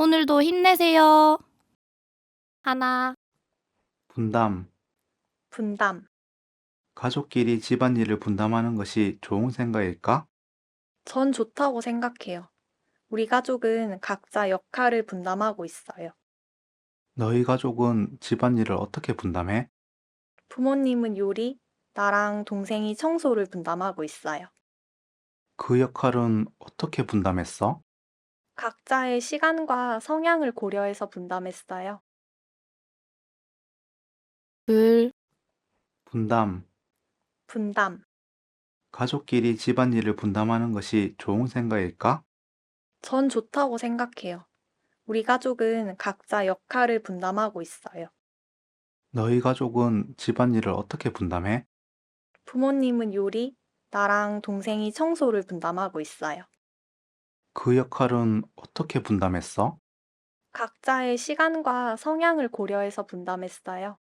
오늘도 힘내세요. 하나, 분담. 분담. 가족끼리 집안일을 분담하는 것이 좋은 생각일까? 전 좋다고 생각해요. 우리 가족은 각자 역할을 분담하고 있어요. 너희 가족은 집안일을 어떻게 분담해? 부모님은 요리, 나랑 동생이 청소를 분담하고 있어요. 그 역할은 어떻게 분담했어? 각자의 시간과 성향을 고려해서 분담했어요. 둘, 분담. 분담. 가족끼리 집안일을 분담하는 것이 좋은 생각일까? 전 좋다고 생각해요. 우리 가족은 각자 역할을 분담하고 있어요. 너희 가족은 집안일을 어떻게 분담해? 부모님은 요리, 나랑 동생이 청소를 분담하고 있어요. 그 역할은 어떻게 분담했어? 각자의 시간과 성향을 고려해서 분담했어요.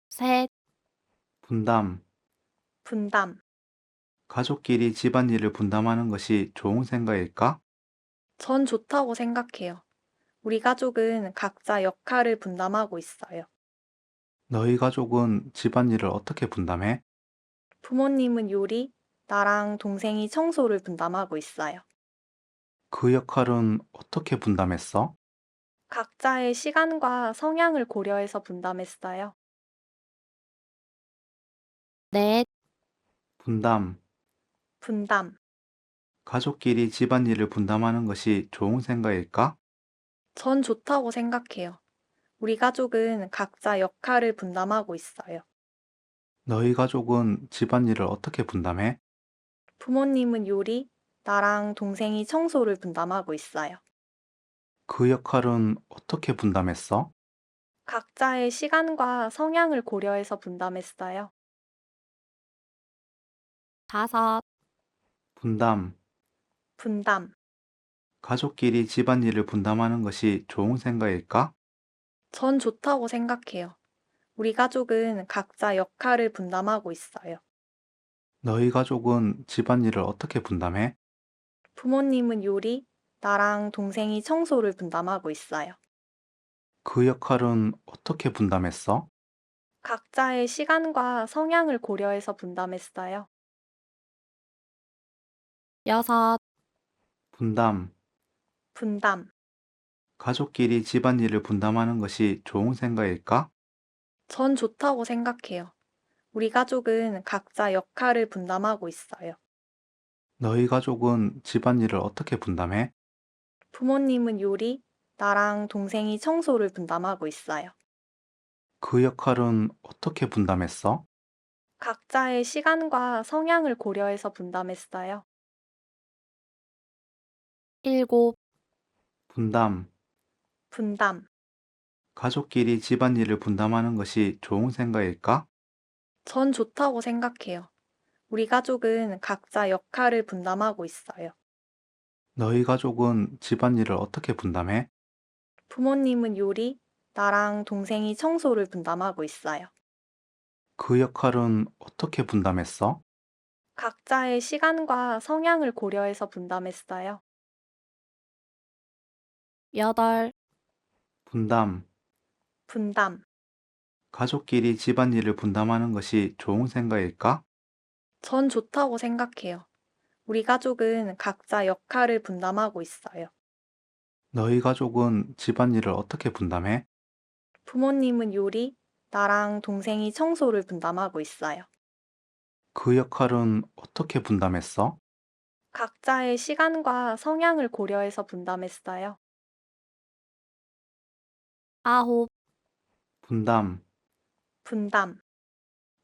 셋, 분담. 분담. 가족끼리 집안일을 분담하는 것이 좋은 생각일까? 전 좋다고 생각해요. 우리 가족은 각자 역할을 분담하고 있어요. 너희 가족은 집안일을 어떻게 분담해? 부모님은 요리, 나랑 동생이 청소를 분담하고 있어요. 그 역할은 어떻게 분담했어? 각자의 시간과 성향을 고려해서 분담했어요. 넷, 분담. 분담. 가족끼리 집안일을 분담하는 것이 좋은 생각일까? 전 좋다고 생각해요. 우리 가족은 각자 역할을 분담하고 있어요. 너희 가족은 집안일을 어떻게 분담해? 부모님은 요리, 나랑 동생이 청소를 분담하고 있어요. 그 역할은 어떻게 분담했어? 각자의 시간과 성향을 고려해서 분담했어요. 다섯, 분담. 분담. 가족끼리 집안일을 분담하는 것이 좋은 생각일까? 전 좋다고 생각해요. 우리 가족은 각자 역할을 분담하고 있어요. 너희 가족은 집안일을 어떻게 분담해? 부모님은 요리, 나랑 동생이 청소를 분담하고 있어요. 그 역할은 어떻게 분담했어? 각자의 시간과 성향을 고려해서 분담했어요. 여섯, 분담. 분담. 가족끼리 집안일을 분담하는 것이 좋은 생각일까? 전 좋다고 생각해요. 우리 가족은 각자 역할을 분담하고 있어요. 너희 가족은 집안일을 어떻게 분담해? 부모님은 요리, 나랑 동생이 청소를 분담하고 있어요. 그 역할은 어떻게 분담했어? 각자의 시간과 성향을 고려해서 분담했어요. 일곱, 분담. 분담. 가족끼리 집안일을 분담하는 것이 좋은 생각일까? 전 좋다고 생각해요. 우리 가족은 각자 역할을 분담하고 있어요. 너희 가족은 집안일을 어떻게 분담해? 부모님은 요리, 나랑 동생이 청소를 분담하고 있어요. 그 역할은 어떻게 분담했어? 각자의 시간과 성향을 고려해서 분담했어요. 여덟, 분담. 분담. 가족끼리 집안일을 분담하는 것이 좋은 생각일까? 전 좋다고 생각해요. 우리 가족은 각자 역할을 분담하고 있어요. 너희 가족은 집안일을 어떻게 분담해? 부모님은 요리, 나랑 동생이 청소를 분담하고 있어요. 그 역할은 어떻게 분담했어? 각자의 시간과 성향을 고려해서 분담했어요. 아홉, 분담. 분담.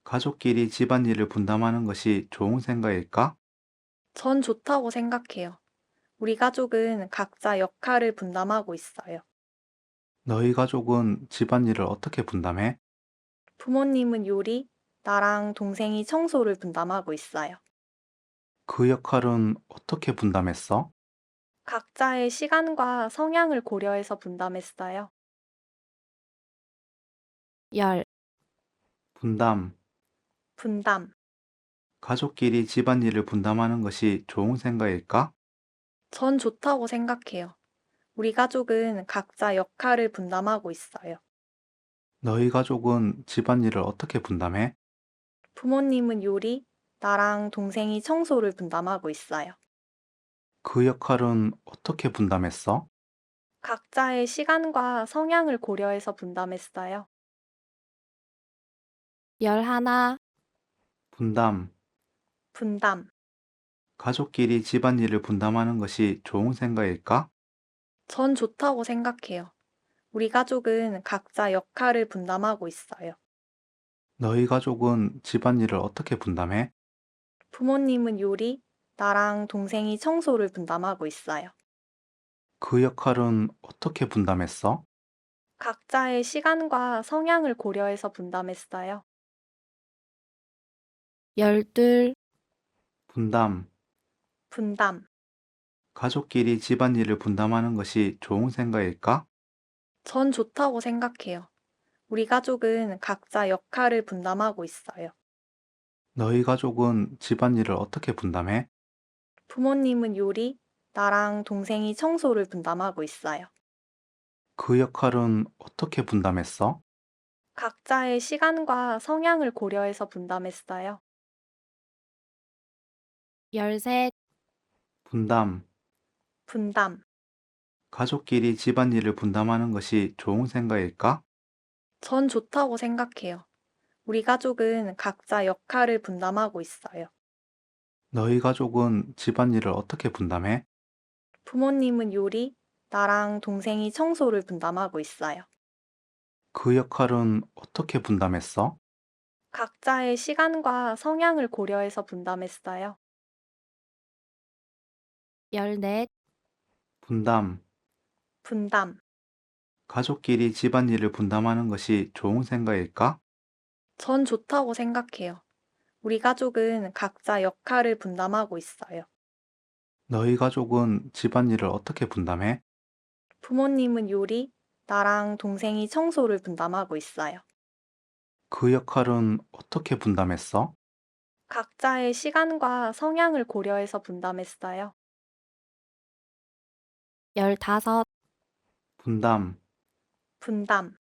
가족끼리 집안일을 분담하는 것이 좋은 생각일까? 전 좋다고 생각해요. 우리 가족은 각자 역할을 분담하고 있어요. 너희 가족은 집안일을 어떻게 분담해? 부모님은 요리, 나랑 동생이 청소를 분담하고 있어요. 그 역할은 어떻게 분담했어? 각자의 시간과 성향을 고려해서 분담했어요. 열, 분담. 분담. 가족끼리 집안일을 분담하는 것이 좋은 생각일까? 전 좋다고 생각해요. 우리 가족은 각자 역할을 분담하고 있어요. 너희 가족은 집안일을 어떻게 분담해? 부모님은 요리, 나랑 동생이 청소를 분담하고 있어요. 그 역할은 어떻게 분담했어? 각자의 시간과 성향을 고려해서 분담했어요. 열하나, 분담. 분담. 가족끼리 집안일을 분담하는 것이 좋은 생각일까? 전 좋다고 생각해요. 우리 가족은 각자 역할을 분담하고 있어요. 너희 가족은 집안일을 어떻게 분담해? 부모님은 요리, 나랑 동생이 청소를 분담하고 있어요. 그 역할은 어떻게 분담했어? 각자의 시간과 성향을 고려해서 분담했어요. 열둘, 분담. 분담. 가족끼리 집안일을 분담하는 것이 좋은 생각일까? 전 좋다고 생각해요. 우리 가족은 각자 역할을 분담하고 있어요. 너희 가족은 집안일을 어떻게 분담해? 부모님은 요리, 나랑 동생이 청소를 분담하고 있어요. 그 역할은 어떻게 분담했어? 각자의 시간과 성향을 고려해서 분담했어요. 열셋, 분담. 분담. 가족끼리 집안일을 분담하는 것이 좋은 생각일까? 전 좋다고 생각해요. 우리 가족은 각자 역할을 분담하고 있어요. 너희 가족은 집안일을 어떻게 분담해? 부모님은 요리, 나랑 동생이 청소를 분담하고 있어요. 그 역할은 어떻게 분담했어? 각자의 시간과 성향을 고려해서 분담했어요. 열넷, 분담. 분담. 가족끼리 집안일을 분담하는 것이 좋은 생각일까? 전 좋다고 생각해요. 우리 가족은 각자 역할을 분담하고 있어요. 너희 가족은 집안일을 어떻게 분담해? 부모님은 요리, 나랑 동생이 청소를 분담하고 있어요. 그 역할은 어떻게 분담했어? 각자의 시간과 성향을 고려해서 분담했어요. 열다섯, 분담. 분담.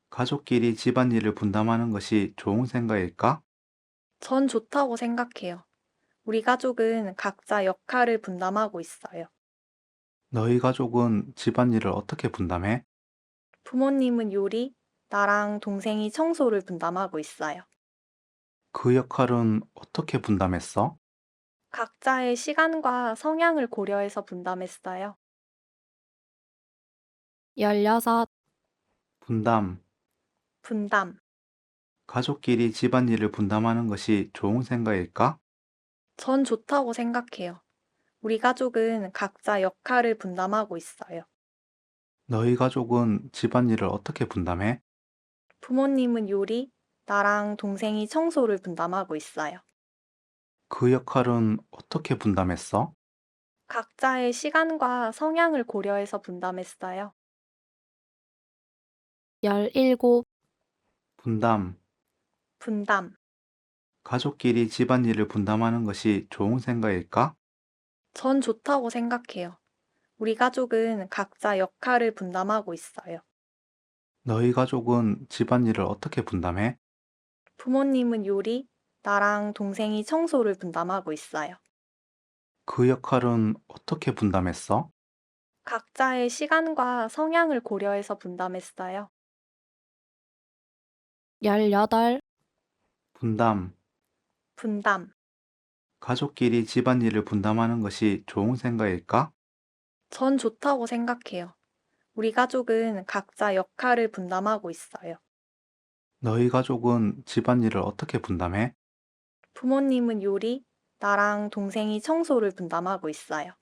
가족끼리 집안일을 분담하는 것이 좋은 생각일까? 전 좋다고 생각해요. 우리 가족은 각자 역할을 분담하고 있어요. 너희 가족은 집안일을 어떻게 분담해? 부모님은 요리, 나랑 동생이 청소를 분담하고 있어요. 그 역할은 어떻게 분담했어? 각자의 시간과 성향을 고려해서 분담했어요. 열여섯, 분담. 분담. 가족끼리 집안일을 분담하는 것이 좋은 생각일까? 전 좋다고 생각해요. 우리 가족은 각자 역할을 분담하고 있어요. 너희 가족은 집안일을 어떻게 분담해? 부모님은 요리, 나랑 동생이 청소를 분담하고 있어요. 그 역할은 어떻게 분담했어? 각자의 시간과 성향을 고려해서 분담했어요. 열일곱, 분담. 분담. 가족끼리 집안일을 분담하는 것이 좋은 생각일까? 전 좋다고 생각해요. 우리 가족은 각자 역할을 분담하고 있어요. 너희 가족은 집안일을 어떻게 분담해? 부모님은 요리, 나랑 동생이 청소를 분담하고 있어요. 그 역할은 어떻게 분담했어? 각자의 시간과 성향을 고려해서 분담했어요. 열여덟, 분담. 분담. 가족끼리 집안일을 분담하는 것이 좋은 생각일까? 전 좋다고 생각해요. 우리 가족은 각자 역할을 분담하고 있어요. 너희 가족은 집안일을 어떻게 분담해? 부모님은 요리, 나랑 동생이 청소를 분담하고 있어요.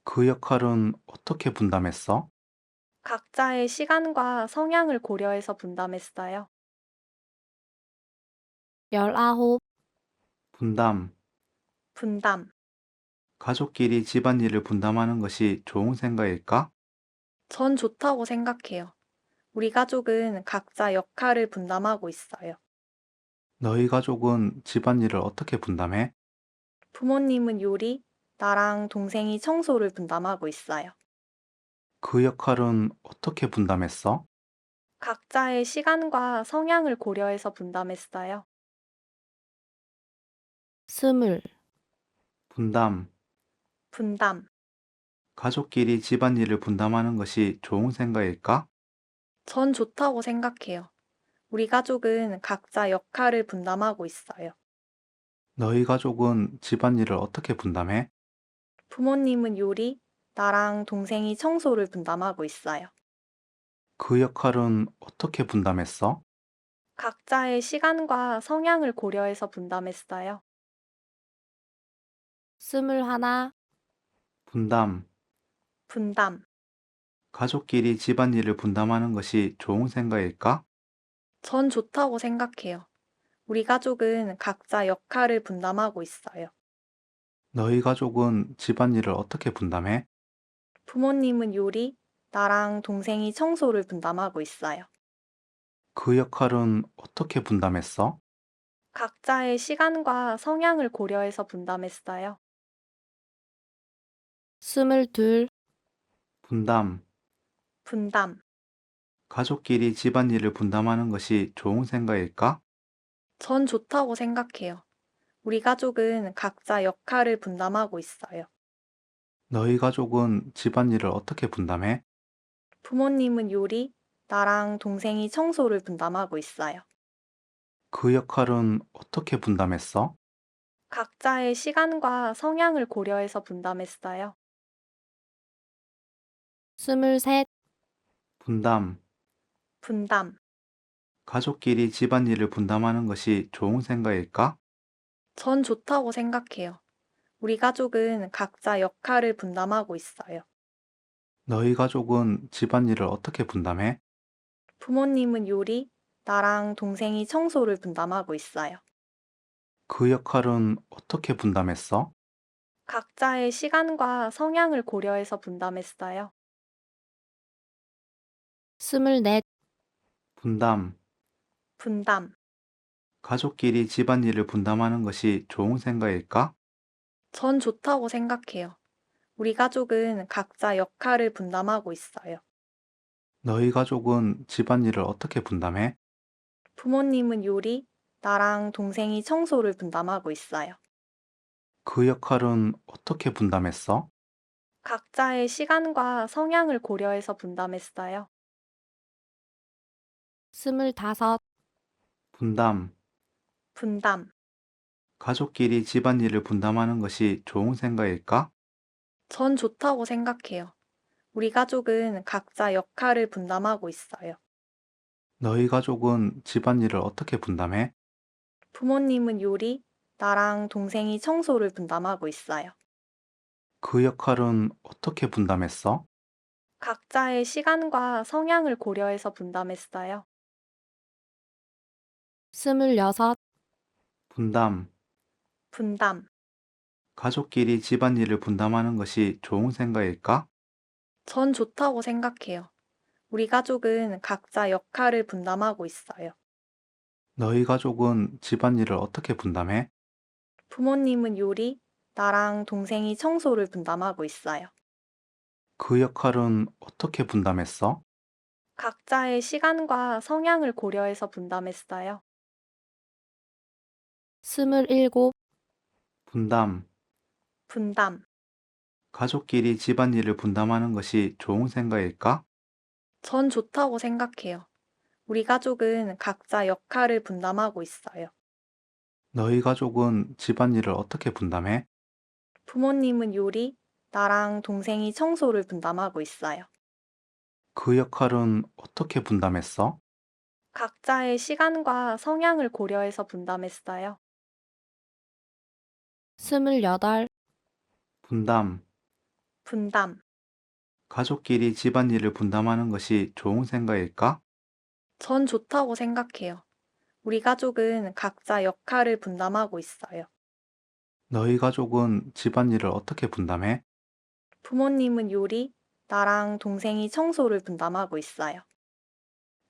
그 역할은 어떻게 분담했어? 각자의 시간과 성향을 고려해서 분담했어요. 열아홉, 분담. 분담. 가족끼리 집안일을 분담하는 것이 좋은 생각일까? 전 좋다고 생각해요. 우리 가족은 각자 역할을 분담하고 있어요. 너희 가족은 집안일을 어떻게 분담해? 부모님은 요리, 나랑 동생이 청소를 분담하고 있어요. 그 역할은 어떻게 분담했어? 각자의 시간과 성향을 고려해서 분담했어요. 스물, 분담. 분담. 가족끼리 집안일을 분담하는 것이 좋은 생각일까? 전 좋다고 생각해요. 우리 가족은 각자 역할을 분담하고 있어요. 너희 가족은 집안일을 어떻게 분담해? 부모님은 요리, 나랑 동생이 청소를 분담하고 있어요. 그 역할은 어떻게 분담했어? 각자의 시간과 성향을 고려해서 분담했어요. 스물하나, 분담. 분담. 가족끼리 집안일을 분담하는 것이 좋은 생각일까? 전 좋다고 생각해요. 우리 가족은 각자 역할을 분담하고 있어요. 너희 가족은 집안일을 어떻게 분담해? 부모님은 요리, 나랑 동생이 청소를 분담하고 있어요. 그 역할은 어떻게 분담했어? 각자의 시간과 성향을 고려해서 분담했어요. 스물둘, 분담. 분담. 가족끼리 집안일을 분담하는 것이 좋은 생각일까? 전 좋다고 생각해요. 우리 가족은 각자 역할을 분담하고 있어요. 너희 가족은 집안일을 어떻게 분담해? 부모님은 요리, 나랑 동생이 청소를 분담하고 있어요. 그 역할은 어떻게 분담했어? 각자의 시간과 성향을 고려해서 분담했어요. 스물셋, 분담. 분담. 가족끼리 집안일을 분담하는 것이 좋은 생각일까? 전 좋다고 생각해요. 우리 가족은 각자 역할을 분담하고 있어요. 너희 가족은 집안일을 어떻게 분담해? 부모님은 요리, 나랑 동생이 청소를 분담하고 있어요. 그 역할은 어떻게 분담했어? 각자의 시간과 성향을 고려해서 분담했어요. 스물넷, 분담. 분담. 가족끼리 집안일을 분담하는 것이 좋은 생각일까? 전 좋다고 생각해요. 우리 가족은 각자 역할을 분담하고 있어요. 너희 가족은 집안일을 어떻게 분담해? 부모님은 요리, 나랑 동생이 청소를 분담하고 있어요. 그 역할은 어떻게 분담했어? 각자의 시간과 성향을 고려해서 분담했어요. 스물다섯, 분담. 분담. 가족끼리 집안일을 분담하는 것이 좋은 생각일까? 전 좋다고 생각해요. 우리 가족은 각자 역할을 분담하고 있어요. 너희 가족은 집안일을 어떻게 분담해? 부모님은 요리, 나랑 동생이 청소를 분담하고 있어요. 그 역할은 어떻게 분담했어? 각자의 시간과 성향을 고려해서 분담했어요. 스물여섯, 분담. 분담. 가족끼리 집안일을 분담하는 것이 좋은 생각일까? 전 좋다고 생각해요. 우리 가족은 각자 역할을 분담하고 있어요. 너희 가족은 집안일을 어떻게 분담해? 부모님은 요리, 나랑 동생이 청소를 분담하고 있어요. 그 역할은 어떻게 분담했어? 각자의 시간과 성향을 고려해서 분담했어요. 스물일곱, 분담. 분담. 가족끼리 집안일을 분담하는 것이 좋은 생각일까? 전 좋다고 생각해요. 우리 가족은 각자 역할을 분담하고 있어요. 너희 가족은 집안일을 어떻게 분담해? 부모님은 요리, 나랑 동생이 청소를 분담하고 있어요. 그 역할은 어떻게 분담했어? 각자의 시간과 성향을 고려해서 분담했어요. 스물여덟, 분담. 분담. 가족끼리 집안일을 분담하는 것이 좋은 생각일까? 전 좋다고 생각해요. 우리 가족은 각자 역할을 분담하고 있어요. 너희 가족은 집안일을 어떻게 분담해? 부모님은 요리, 나랑 동생이 청소를 분담하고 있어요.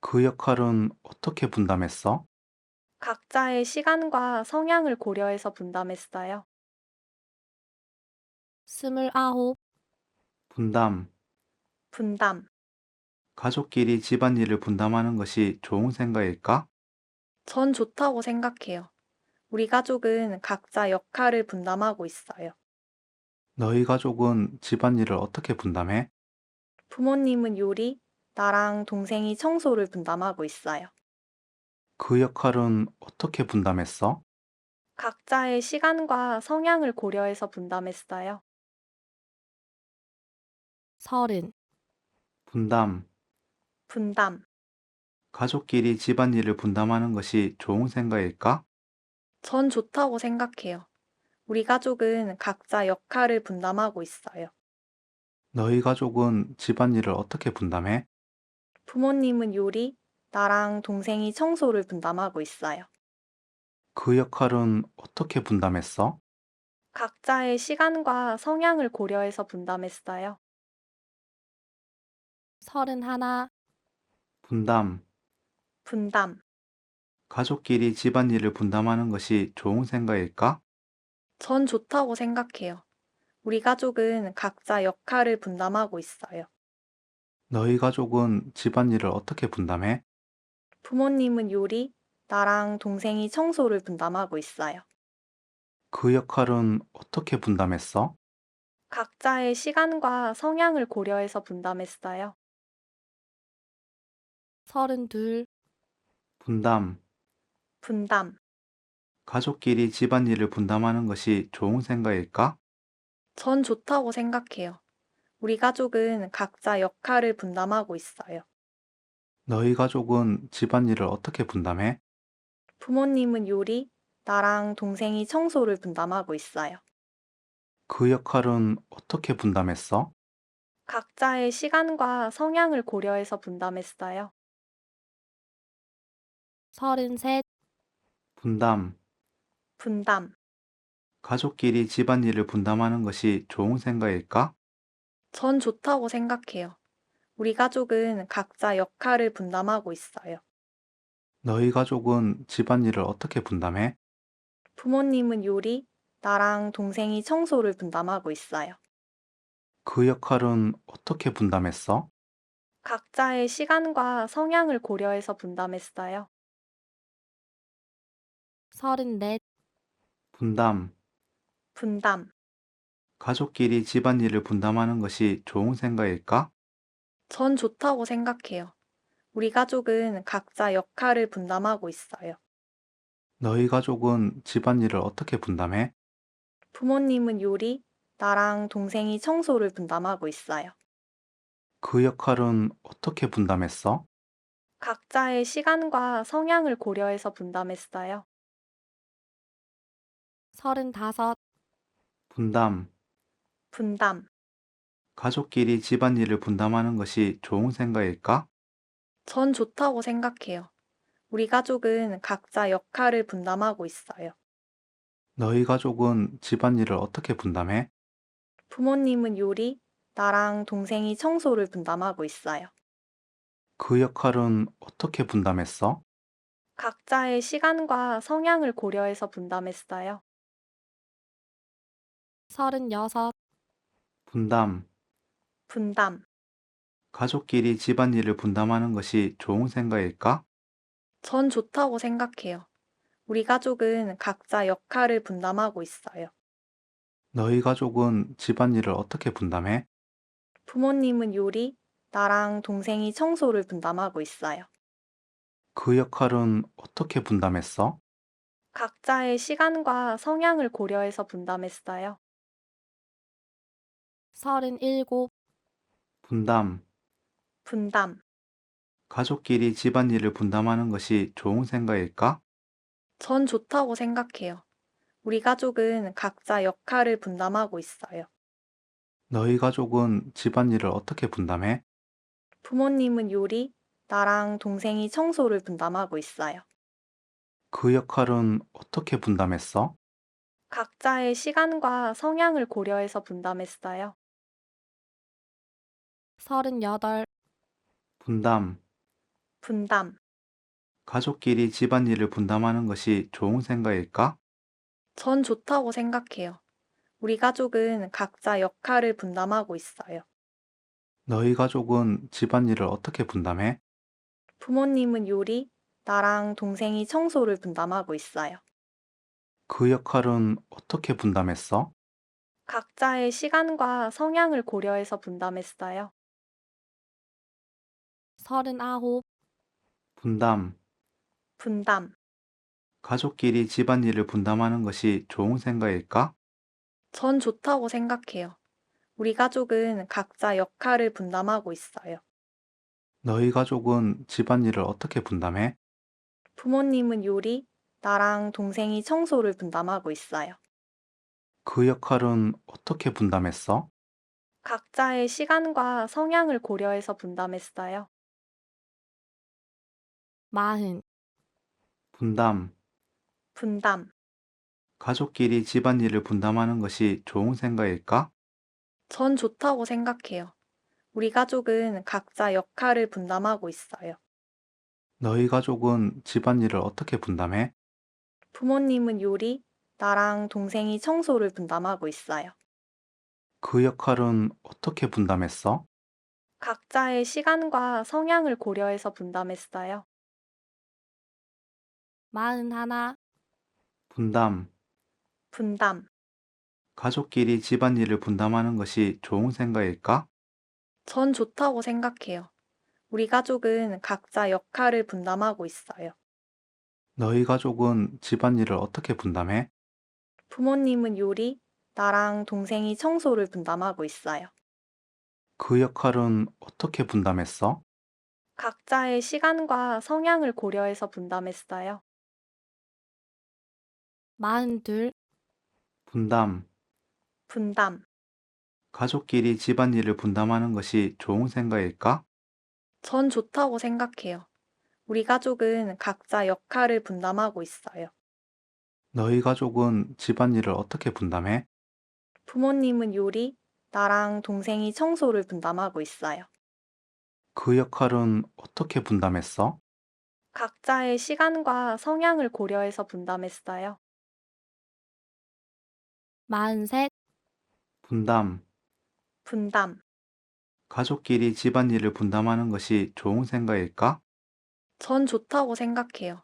그 역할은 어떻게 분담했어? 각자의 시간과 성향을 고려해서 분담했어요. 스물아홉, 분담. 분담. 가족끼리 집안일을 분담하는 것이 좋은 생각일까? 전 좋다고 생각해요. 우리 가족은 각자 역할을 분담하고 있어요. 너희 가족은 집안일을 어떻게 분담해? 부모님은 요리, 나랑 동생이 청소를 분담하고 있어요. 그 역할은 어떻게 분담했어? 각자의 시간과 성향을 고려해서 분담했어요. 서른, 분담. 분담. 가족끼리 집안일을 분담하는 것이 좋은 생각일까? 전 좋다고 생각해요. 우리 가족은 각자 역할을 분담하고 있어요. 너희 가족은 집안일을 어떻게 분담해? 부모님은 요리, 나랑 동생이 청소를 분담하고 있어요. 그 역할은 어떻게 분담했어? 각자의 시간과 성향을 고려해서 분담했어요. 서른하나, 분담. 분담. 가족끼리 집안일을 분담하는 것이 좋은 생각일까? 전 좋다고 생각해요. 우리 가족은 각자 역할을 분담하고 있어요. 너희 가족은 집안일을 어떻게 분담해? 부모님은 요리, 나랑 동생이 청소를 분담하고 있어요. 그 역할은 어떻게 분담했어? 각자의 시간과 성향을 고려해서 분담했어요. 서른둘, 분담. 분담. 가족끼리 집안일을 분담하는 것이 좋은 생각일까? 전 좋다고 생각해요. 우리 가족은 각자 역할을 분담하고 있어요. 너희 가족은 집안일을 어떻게 분담해? 부모님은 요리, 나랑 동생이 청소를 분담하고 있어요. 그 역할은 어떻게 분담했어? 각자의 시간과 성향을 고려해서 분담했어요. 서른셋, 분담. 분담. 가족끼리 집안일을 분담하는 것이 좋은 생각일까? 전 좋다고 생각해요. 우리 가족은 각자 역할을 분담하고 있어요. 너희 가족은 집안일을 어떻게 분담해? 부모님은 요리, 나랑 동생이 청소를 분담하고 있어요. 그 역할은 어떻게 분담했어? 각자의 시간과 성향을 고려해서 분담했어요. 서른넷, 분담. 분담. 가족끼리 집안일을 분담하는 것이 좋은 생각일까? 전 좋다고 생각해요. 우리 가족은 각자 역할을 분담하고 있어요. 너희 가족은 집안일을 어떻게 분담해? 부모님은 요리, 나랑 동생이 청소를 분담하고 있어요. 그 역할은 어떻게 분담했어? 각자의 시간과 성향을 고려해서 분담했어요. 서른다섯, 분담. 분담. 가족끼리 집안일을 분담하는 것이 좋은 생각일까? 전 좋다고 생각해요. 우리 가족은 각자 역할을 분담하고 있어요. 너희 가족은 집안일을 어떻게 분담해? 부모님은 요리, 나랑 동생이 청소를 분담하고 있어요. 그 역할은 어떻게 분담했어? 각자의 시간과 성향을 고려해서 분담했어요. 서른여섯, 분담. 분담. 가족끼리 집안일을 분담하는 것이 좋은 생각일까? 전 좋다고 생각해요. 우리 가족은 각자 역할을 분담하고 있어요. 너희 가족은 집안일을 어떻게 분담해? 부모님은 요리, 나랑 동생이 청소를 분담하고 있어요. 그 역할은 어떻게 분담했어? 각자의 시간과 성향을 고려해서 분담했어요. 서른일곱, 분담. 분담. 가족끼리 집안일을 분담하는 것이 좋은 생각일까? 전 좋다고 생각해요. 우리 가족은 각자 역할을 분담하고 있어요. 너희 가족은 집안일을 어떻게 분담해? 부모님은 요리, 나랑 동생이 청소를 분담하고 있어요. 그 역할은 어떻게 분담했어? 각자의 시간과 성향을 고려해서 분담했어요. 서른여덟, 분담. 분담. 가족끼리 집안일을 분담하는 것이 좋은 생각일까? 전 좋다고 생각해요. 우리 가족은 각자 역할을 분담하고 있어요. 너희 가족은 집안일을 어떻게 분담해? 부모님은 요리, 나랑 동생이 청소를 분담하고 있어요. 그 역할은 어떻게 분담했어? 각자의 시간과 성향을 고려해서 분담했어요. 39, 분담. 분담. 가족끼리 집안일을 분담하는 것이 좋은 생각일까? 전 좋다고 생각해요. 우리 가족은 각자 역할을 분담하고 있어요. 너희 가족은 집안일을 어떻게 분담해? 부모님은 요리, 나랑 동생이 청소를 분담하고 있어요. 그 역할은 어떻게 분담했어? 각자의 시간과 성향을 고려해서 분담했어요. 40, 분담. 분담. 가족끼리 집안일을 분담하는 것이 좋은 생각일까? 전 좋다고 생각해요. 우리 가족은 각자 역할을 분담하고 있어요. 너희 가족은 집안일을 어떻게 분담해? 부모님은 요리, 나랑 동생이 청소를 분담하고 있어요. 그 역할은 어떻게 분담했어? 각자의 시간과 성향을 고려해서 분담했어요. 41, 분담. 분담. 가족끼리 집안일을 분담하는 것이 좋은 생각일까? 전 좋다고 생각해요. 우리 가족은 각자 역할을 분담하고 있어요. 너희 가족은 집안일을 어떻게 분담해? 부모님은 요리, 나랑 동생이 청소를 분담하고 있어요. 그 역할은 어떻게 분담했어? 각자의 시간과 성향을 고려해서 분담했어요. 42, 분담. 분담. 가족끼리 집안일을 분담하는 것이 좋은 생각일까? 전 좋다고 생각해요. 우리 가족은 각자 역할을 분담하고 있어요. 너희 가족은 집안일을 어떻게 분담해? 부모님은 요리, 나랑 동생이 청소를 분담하고 있어요. 그 역할은 어떻게 분담했어? 각자의 시간과 성향을 고려해서 분담했어요. 43, 분담. 분담. 가족끼리 집안일을 분담하는 것이 좋은 생각일까? 전 좋다고 생각해요.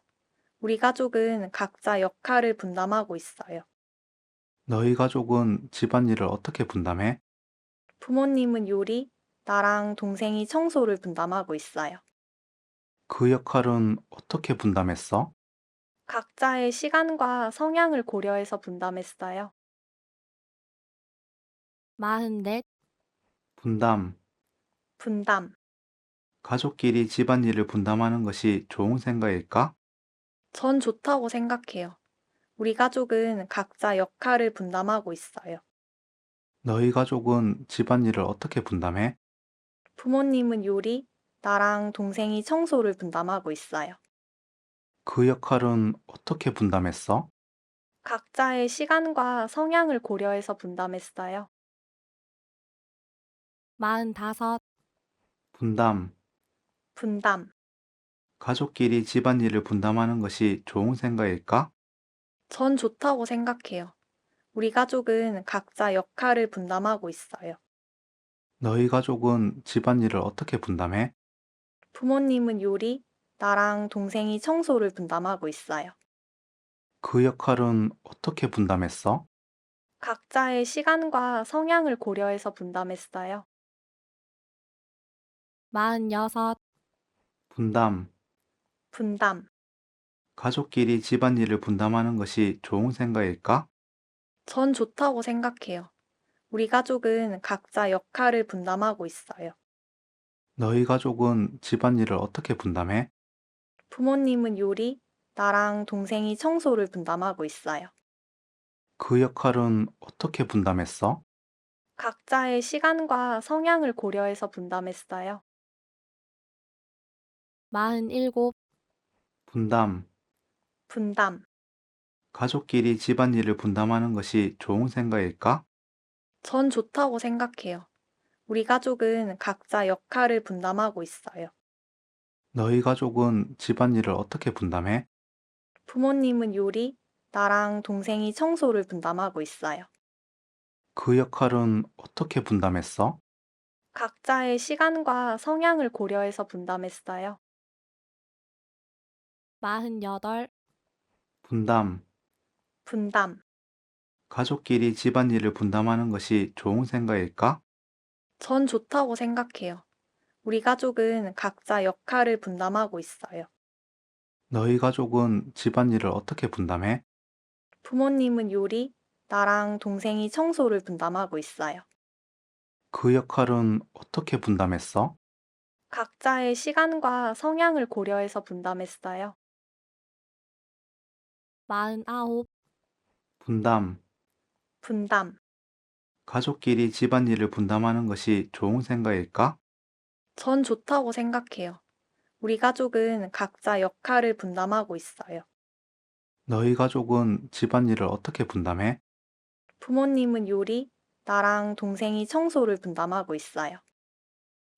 우리 가족은 각자 역할을 분담하고 있어요. 너희 가족은 집안일을 어떻게 분담해? 부모님은 요리, 나랑 동생이 청소를 분담하고 있어요. 그 역할은 어떻게 분담했어? 각자의 시간과 성향을 고려해서 분담했어요. 44, 분담. 분담. 가족끼리 집안일을 분담하는 것이 좋은 생각일까? 전 좋다고 생각해요. 우리 가족은 각자 역할을 분담하고 있어요. 너희 가족은 집안일을 어떻게 분담해? 부모님은 요리, 나랑 동생이 청소를 분담하고 있어요. 그 역할은 어떻게 분담했어? 각자의 시간과 성향을 고려해서 분담했어요. 45, 분담. 분담. 가족끼리 집안일을 분담하는 것이 좋은 생각일까? 전 좋다고 생각해요. 우리 가족은 각자 역할을 분담하고 있어요. 너희 가족은 집안일을 어떻게 분담해? 부모님은 요리, 나랑 동생이 청소를 분담하고 있어요. 그 역할은 어떻게 분담했어? 각자의 시간과 성향을 고려해서 분담했어요. 46, 분담. 분담. 가족끼리 집안일을 분담하는 것이 좋은 생각일까? 전 좋다고 생각해요. 우리 가족은 각자 역할을 분담하고 있어요. 너희 가족은 집안일을 어떻게 분담해? 부모님은 요리, 나랑 동생이 청소를 분담하고 있어요. 그 역할은 어떻게 분담했어? 각자의 시간과 성향을 고려해서 분담했어요. 47, 분담. 분담. 가족끼리 집안일을 분담하는 것이 좋은 생각일까? 전 좋다고 생각해요. 우리 가족은 각자 역할을 분담하고 있어요. 너희 가족은 집안일을 어떻게 분담해? 부모님은 요리, 나랑 동생이 청소를 분담하고 있어요. 그 역할은 어떻게 분담했어? 각자의 시간과 성향을 고려해서 분담했어요. 48, 분담. 분담. 가족끼리 집안일을 분담하는 것이 좋은 생각일까? 전 좋다고 생각해요. 우리 가족은 각자 역할을 분담하고 있어요. 너희 가족은 집안일을 어떻게 분담해? 부모님은 요리, 나랑 동생이 청소를 분담하고 있어요. 그 역할은 어떻게 분담했어? 각자의 시간과 성향을 고려해서 분담했어요. 49, 분담. 분담. 가족끼리 집안일을 분담하는 것이 좋은 생각일까? 전 좋다고 생각해요. 우리 가족은 각자 역할을 분담하고 있어요. 너희 가족은 집안일을 어떻게 분담해? 부모님은 요리, 나랑 동생이 청소를 분담하고 있어요.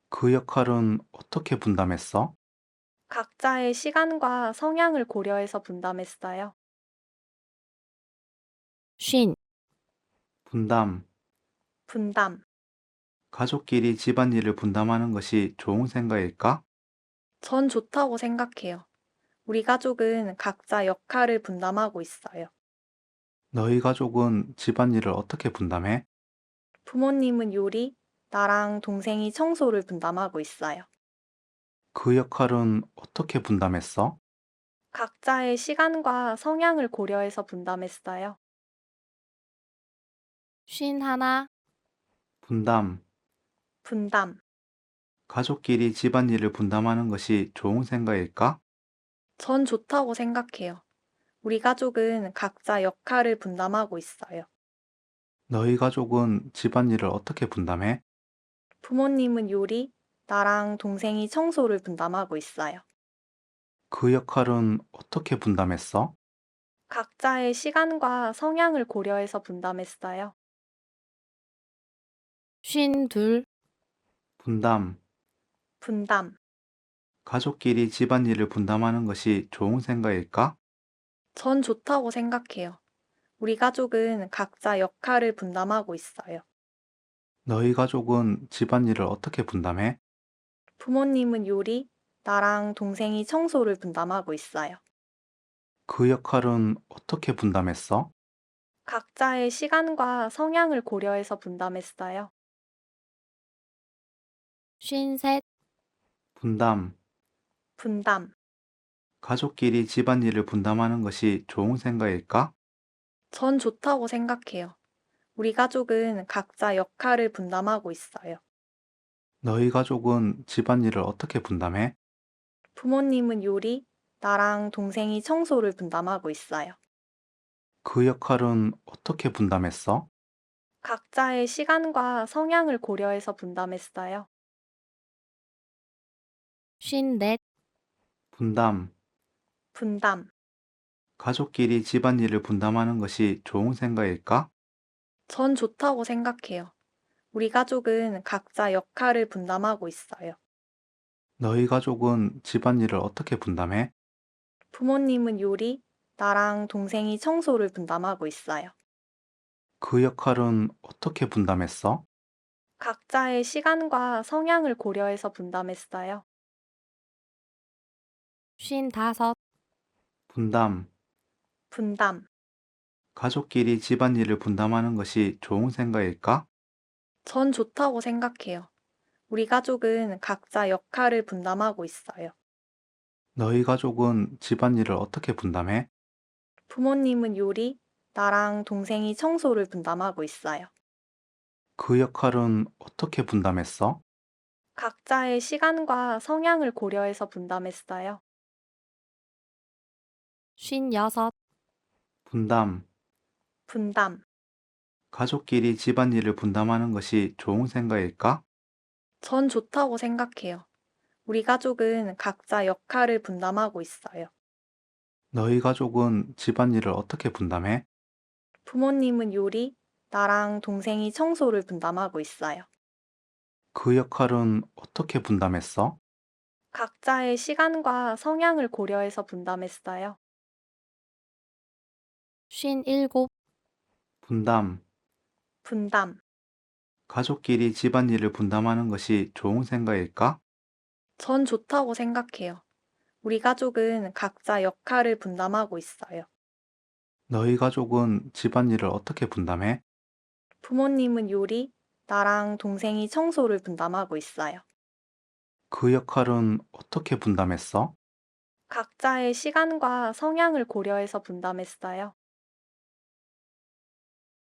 그 역할은 어떻게 분담했어? 각자의 시간과 성향을 고려해서 분담했어요. 50, 분담. 분담. 가족끼리 집안일을 분담하는 것이 좋은 생각일까? 전 좋다고 생각해요. 우리 가족은 각자 역할을 분담하고 있어요. 너희 가족은 집안일을 어떻게 분담해? 부모님은 요리, 나랑 동생이 청소를 분담하고 있어요. 그 역할은 어떻게 분담했어? 각자의 시간과 성향을 고려해서 분담했어요. 51, 분담. 분담. 가족끼리 집안일을 분담하는 것이 좋은 생각일까? 전 좋다고 생각해요. 우리 가족은 각자 역할을 분담하고 있어요. 너희 가족은 집안일을 어떻게 분담해? 부모님은 요리, 나랑 동생이 청소를 분담하고 있어요. 그 역할은 어떻게 분담했어? 각자의 시간과 성향을 고려해서 분담했어요. 52, 분담. 분담. 가족끼리 집안일을 분담하는 것이 좋은 생각일까? 전 좋다고 생각해요. 우리 가족은 각자 역할을 분담하고 있어요. 너희 가족은 집안일을 어떻게 분담해? 부모님은 요리, 나랑 동생이 청소를 분담하고 있어요. 그 역할은 어떻게 분담했어? 각자의 시간과 성향을 고려해서 분담했어요. 53, 분담. 분담. 가족끼리 집안일을 분담하는 것이 좋은 생각일까? 전 좋다고 생각해요. 우리 가족은 각자 역할을 분담하고 있어요. 너희 가족은 집안일을 어떻게 분담해? 부모님은 요리, 나랑 동생이 청소를 분담하고 있어요. 그 역할은 어떻게 분담했어? 각자의 시간과 성향을 고려해서 분담했어요. 54, 분담. 분담. 가족끼리 집안일을 분담하는 것이 좋은 생각일까? 전 좋다고 생각해요. 우리 가족은 각자 역할을 분담하고 있어요. 너희 가족은 집안일을 어떻게 분담해? 부모님은 요리, 나랑 동생이 청소를 분담하고 있어요. 그 역할은 어떻게 분담했어? 각자의 시간과 성향을 고려해서 분담했어요. 55, 분담. 분담. 가족끼리 집안일을 분담하는 것이 좋은 생각일까? 전 좋다고 생각해요. 우리 가족은 각자 역할을 분담하고 있어요. 너희 가족은 집안일을 어떻게 분담해? 부모님은 요리, 나랑 동생이 청소를 분담하고 있어요. 그 역할은 어떻게 분담했어? 각자의 시간과 성향을 고려해서 분담했어요. 56, 분담. 분담. 가족끼리 집안일을 분담하는 것이 좋은 생각일까? 전 좋다고 생각해요. 우리 가족은 각자 역할을 분담하고 있어요. 너희 가족은 집안일을 어떻게 분담해? 부모님은 요리, 나랑 동생이 청소를 분담하고 있어요. 그 역할은 어떻게 분담했어? 각자의 시간과 성향을 고려해서 분담했어요. 57, 분담. 분담. 가족끼리 집안일을 분담하는 것이 좋은 생각일까? 전 좋다고 생각해요. 우리 가족은 각자 역할을 분담하고 있어요. 너희 가족은 집안일을 어떻게 분담해? 부모님은 요리, 나랑 동생이 청소를 분담하고 있어요. 그 역할은 어떻게 분담했어? 각자의 시간과 성향을 고려해서 분담했어요.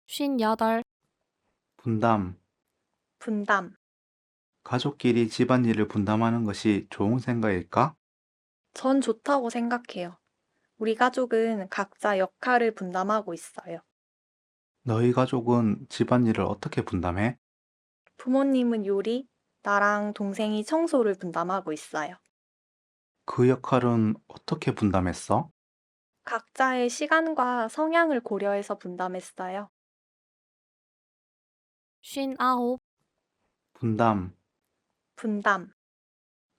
58, 분담. 분담. 가족끼리 집안일을 분담하는 것이 좋은 생각일까? 전 좋다고 생각해요. 우리 가족은 각자 역할을 분담하고 있어요. 너희 가족은 집안일을 어떻게 분담해? 부모님은 요리, 나랑 동생이 청소를 분담하고 있어요. 그 역할은 어떻게 분담했어? 각자의 시간과 성향을 고려해서 분담했어요. 59, 분담. 분담.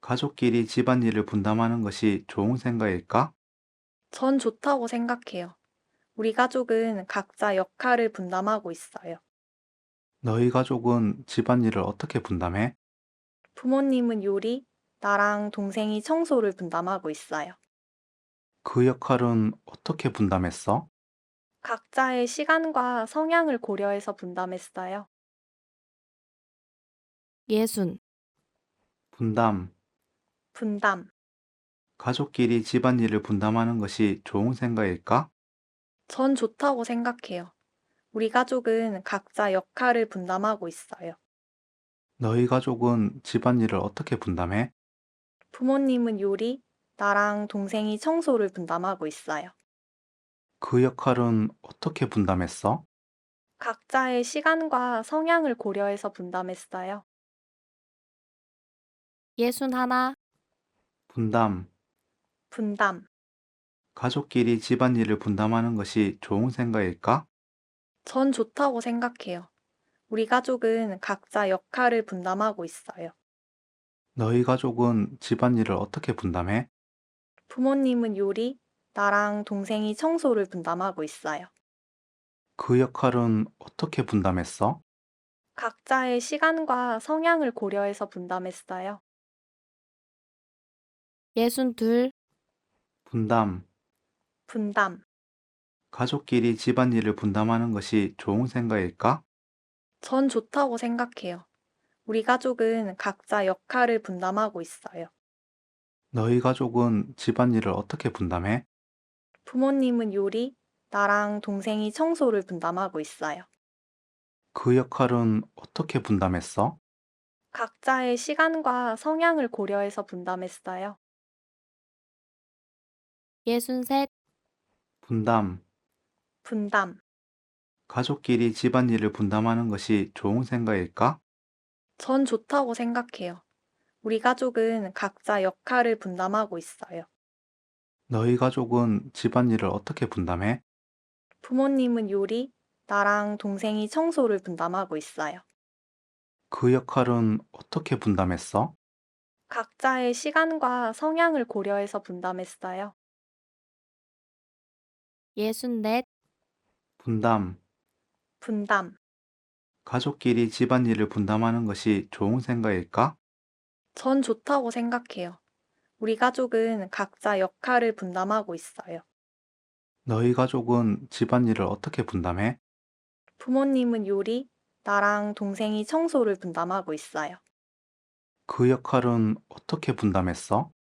가족끼리 집안일을 분담하는 것이 좋은 생각일까? 전 좋다고 생각해요. 우리 가족은 각자 역할을 분담하고 있어요. 너희 가족은 집안일을 어떻게 분담해? 부모님은 요리, 나랑 동생이 청소를 분담하고 있어요. 그 역할은 어떻게 분담했어? 각자의 시간과 성향을 고려해서 분담했어요. 60, 분담. 분담. 가족끼리 집안일을 분담하는 것이 좋은 생각일까? 전 좋다고 생각해요. 우리 가족은 각자 역할을 분담하고 있어요. 너희 가족은 집안일을 어떻게 분담해? 부모님은 요리, 나랑 동생이 청소를 분담하고 있어요. 그 역할은 어떻게 분담했어? 각자의 시간과 성향을 고려해서 분담했어요. 61, 분담. 분담. 가족끼리 집안일을 분담하는 것이 좋은 생각일까? 전 좋다고 생각해요. 우리 가족은 각자 역할을 분담하고 있어요. 너희 가족은 집안일을 어떻게 분담해? 부모님은 요리, 나랑 동생이 청소를 분담하고 있어요. 그 역할은 어떻게 분담했어? 각자의 시간과 성향을 고려해서 분담했어요. 62, 분담. 분담. 가족끼리 집안일을 분담하는 것이 좋은 생각일까? 전 좋다고 생각해요. 우리 가족은 각자 역할을 분담하고 있어요. 너희 가족은 집안일을 어떻게 분담해? 부모님은 요리, 나랑 동생이 청소를 분담하고 있어요. 그 역할은 어떻게 분담했어? 각자의 시간과 성향을 고려해서 분담했어요. 63, 분담. 분담. 가족끼리 집안일을 분담하는 것이 좋은 생각일까? 전 좋다고 생각해요. 우리 가족은 각자 역할을 분담하고 있어요. 너희 가족은 집안일을 어떻게 분담해? 부모님은 요리, 나랑 동생이 청소를 분담하고 있어요. 그 역할은 어떻게 분담했어? 각자의 시간과 성향을 고려해서 분담했어요. 64, 분담. 분담. 가족끼리 집안일을 분담하는 것이 좋은 생각일까? 전 좋다고 생각해요. 우리 가족은 각자 역할을 분담하고 있어요. 너희 가족은 집안일을 어떻게 분담해? 부모님은 요리, 나랑 동생이 청소를 분담하고 있어요. 그 역할은 어떻게 분담했어?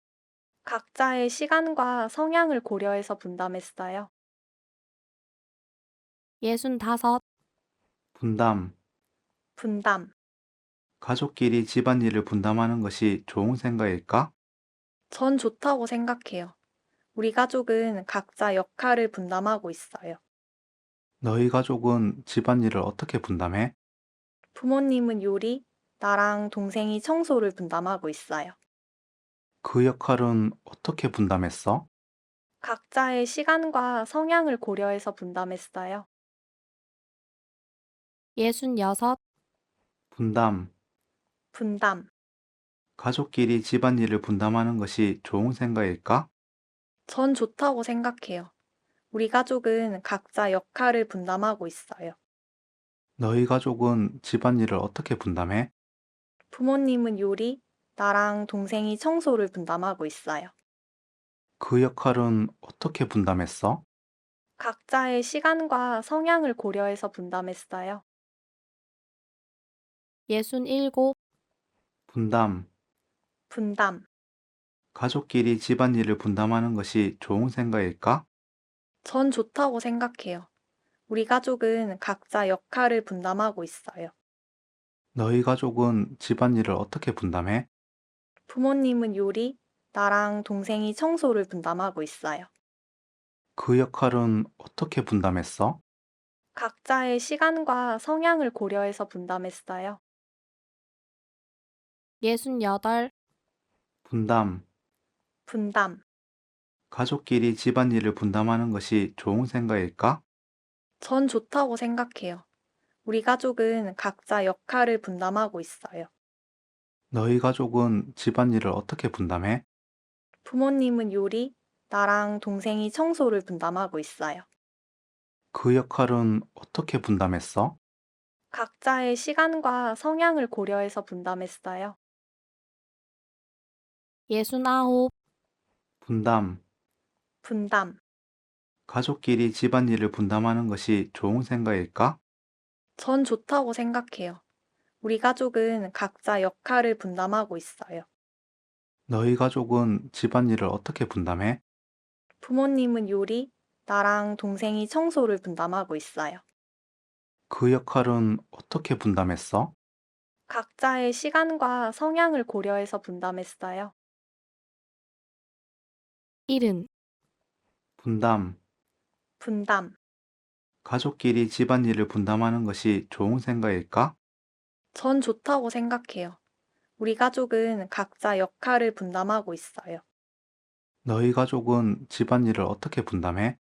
각자의 시간과 성향을 고려해서 분담했어요. 65, 분담. 분담. 가족끼리 집안일을 분담하는 것이 좋은 생각일까? 전 좋다고 생각해요. 우리 가족은 각자 역할을 분담하고 있어요. 너희 가족은 집안일을 어떻게 분담해? 부모님은 요리, 나랑 동생이 청소를 분담하고 있어요. 그 역할은 어떻게 분담했어? 각자의 시간과 성향을 고려해서 분담했어요. 66, 분담. 분담. 가족끼리 집안일을 분담하는 것이 좋은 생각일까? 전 좋다고 생각해요. 우리 가족은 각자 역할을 분담하고 있어요. 너희 가족은 집안일을 어떻게 분담해? 부모님은 요리, 나랑 동생이 청소를 분담하고 있어요. 그 역할은 어떻게 분담했어? 각자의 시간과 성향을 고려해서 분담했어요. 67, 분담. 분담. 가족끼리 집안일을 분담하는 것이 좋은 생각일까? 전 좋다고 생각해요. 우리 가족은 각자 역할을 분담하고 있어요. 너희 가족은 집안일을 어떻게 분담해? 부모님은 요리, 나랑 동생이 청소를 분담하고 있어요. 그 역할은 어떻게 분담했어? 각자의 시간과 성향을 고려해서 분담했어요. 68, 분담. 분담. 가족끼리 집안일을 분담하는 것이 좋은 생각일까? 전 좋다고 생각해요. 우리 가족은 각자 역할을 분담하고 있어요. 너희 가족은 집안일을 어떻게 분담해? 부모님은 요리, 나랑 동생이 청소를 분담하고 있어요. 그 역할은 어떻게 분담했어? 각자의 시간과 성향을 고려해서 분담했어요. 69, 분담. 분담. 가족끼리 집안일을 분담하는 것이 좋은 생각일까? 전 좋다고 생각해요. 우리 가족은 각자 역할을 분담하고 있어요. 너희 가족은 집안일을 어떻게 분담해? 부모님은 요리, 나랑 동생이 청소를 분담하고 있어요. 그 역할은 어떻게 분담했어? 각자의 시간과 성향을 고려해서 분담했어요. 70, 분담. 분담. 가족끼리 집안일을 분담하는 것이 좋은 생각일까? 전 좋다고 생각해요. 우리 가족은 각자 역할을 분담하고 있어요. 너희 가족은 집안일을 어떻게 분담해?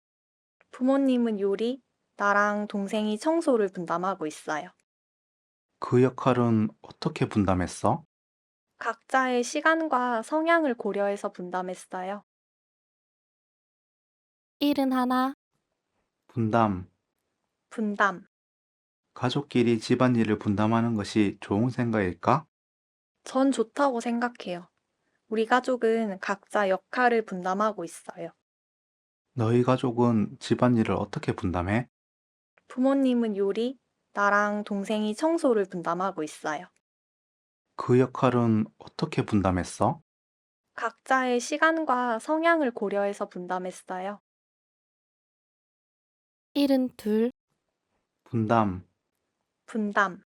부모님은 요리, 나랑 동생이 청소를 분담하고 있어요. 그 역할은 어떻게 분담했어? 각자의 시간과 성향을 고려해서 분담했어요. 71, 분담. 분담. 가족끼리 집안일을 분담하는 것이 좋은 생각일까? 전 좋다고 생각해요. 우리 가족은 각자 역할을 분담하고 있어요. 너희 가족은 집안일을 어떻게 분담해? 부모님은 요리, 나랑 동생이 청소를 분담하고 있어요. 그 역할은 어떻게 분담했어? 각자의 시간과 성향을 고려해서 분담했어요. 72, 분담. 분담.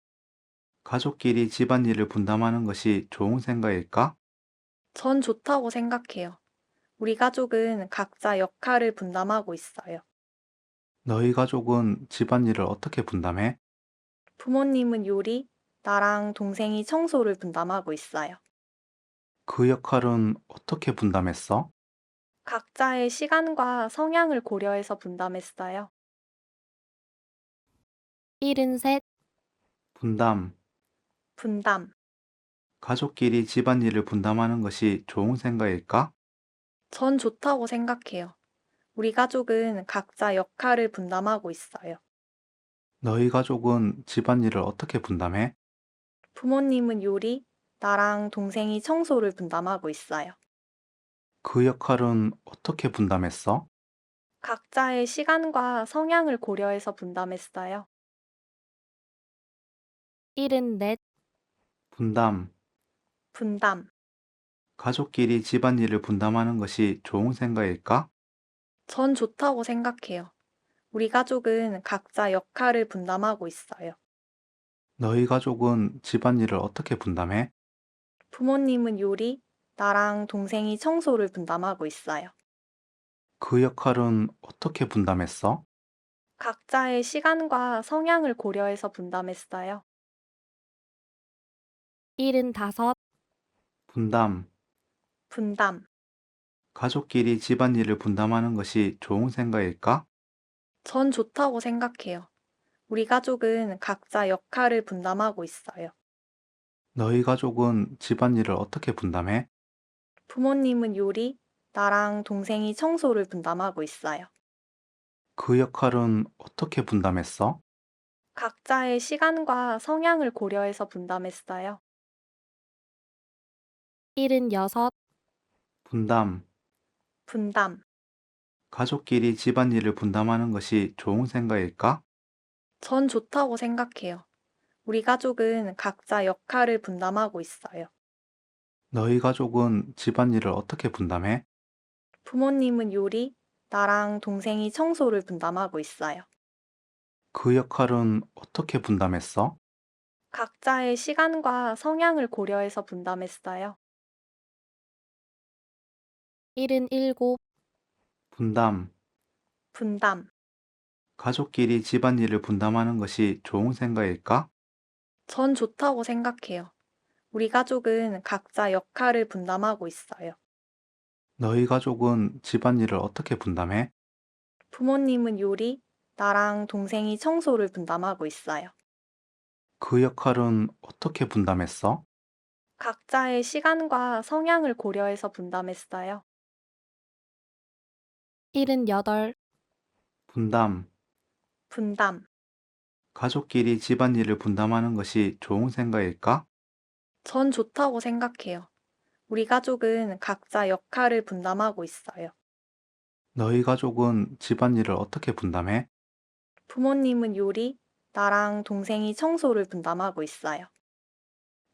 가족끼리 집안일을 분담하는 것이 좋은 생각일까? 전 좋다고 생각해요. 우리 가족은 각자 역할을 분담하고 있어요. 너희 가족은 집안일을 어떻게 분담해? 부모님은 요리, 나랑 동생이 청소를 분담하고 있어요. 그 역할은 어떻게 분담했어? 각자의 시간과 성향을 고려해서 분담했어요. 73, 분담. 분담. 가족끼리 집안일을 분담하는 것이 좋은 생각일까? 전 좋다고 생각해요. 우리 가족은 각자 역할을 분담하고 있어요. 너희 가족은 집안일을 어떻게 분담해? 부모님은 요리, 나랑 동생이 청소를 분담하고 있어요. 그 역할은 어떻게 분담했어? 각자의 시간과 성향을 고려해서 분담했어요. 74, 분담. 분담. 가족끼리 집안일을 분담하는 것이 좋은 생각일까? 전 좋다고 생각해요. 우리 가족은 각자 역할을 분담하고 있어요. 너희 가족은 집안일을 어떻게 분담해? 부모님은 요리, 나랑 동생이 청소를 분담하고 있어요. 그 역할은 어떻게 분담했어? 각자의 시간과 성향을 고려해서 분담했어요. 75, 분담. 분담. 가족끼리 집안일을 분담하는 것이 좋은 생각일까? 전 좋다고 생각해요. 우리 가족은 각자 역할을 분담하고 있어요. 너희 가족은 집안일을 어떻게 분담해? 부모님은 요리, 나랑 동생이 청소를 분담하고 있어요. 그 역할은 어떻게 분담했어? 각자의 시간과 성향을 고려해서 분담했어요. 76, 분담. 분담. 가족끼리 집안일을 분담하는 것이 좋은 생각일까? 전 좋다고 생각해요. 우리 가족은 각자 역할을 분담하고 있어요. 너희 가족은 집안일을 어떻게 분담해? 부모님은 요리, 나랑 동생이 청소를 분담하고 있어요. 그 역할은 어떻게 분담했어? 각자의 시간과 성향을 고려해서 분담했어요. 77, 분담. 분담. 가족끼리 집안일을 분담하는 것이 좋은 생각일까? 전 좋다고 생각해요. 우리 가족은 각자 역할을 분담하고 있어요. 너희 가족은 집안일을 어떻게 분담해? 부모님은 요리, 나랑 동생이 청소를 분담하고 있어요. 그 역할은 어떻게 분담했어? 각자의 시간과 성향을 고려해서 분담했어요. 78, 분담. 분담. 가족끼리 집안일을 분담하는 것이 좋은 생각일까? 전 좋다고 생각해요. 우리 가족은 각자 역할을 분담하고 있어요. 너희 가족은 집안일을 어떻게 분담해? 부모님은 요리, 나랑 동생이 청소를 분담하고 있어요.